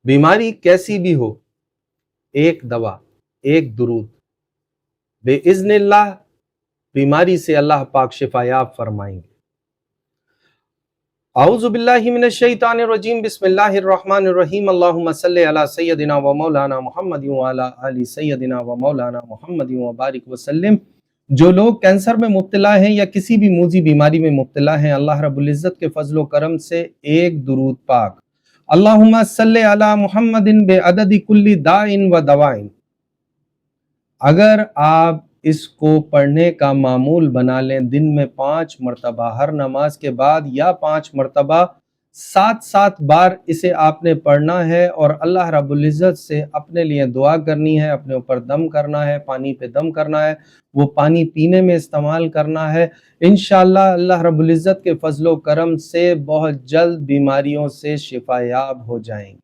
بیماری کیسی بھی ہو، ایک دوا، ایک درود، بے اذن اللہ بیماری سے اللہ پاک شفا یاب فرمائیں گے۔ اعوذ باللہ من الشیطان الرجیم، بسم اللہ الرحمن الرحیم، اللہم صلی علی سیدنا و مولانا محمد وعلی آل سیدنا و مولانا محمد وبارک وسلم۔ جو لوگ کینسر میں مبتلا ہیں یا کسی بھی موذی بیماری میں مبتلا ہیں، اللہ رب العزت کے فضل و کرم سے ایک درود پاک، اللہم صلی علی محمد بعدد کل داء و دواء، اگر آپ اس کو پڑھنے کا معمول بنا لیں، دن میں 5 مرتبہ ہر نماز کے بعد یا 5 مرتبہ 7 بار اسے آپ نے پڑھنا ہے، اور اللہ رب العزت سے اپنے لیے دعا کرنی ہے، اپنے اوپر دم کرنا ہے، پانی پہ دم کرنا ہے، وہ پانی پینے میں استعمال کرنا ہے۔ انشاءاللہ اللہ رب العزت کے فضل و کرم سے بہت جلد بیماریوں سے شفا یاب ہو جائیں گے۔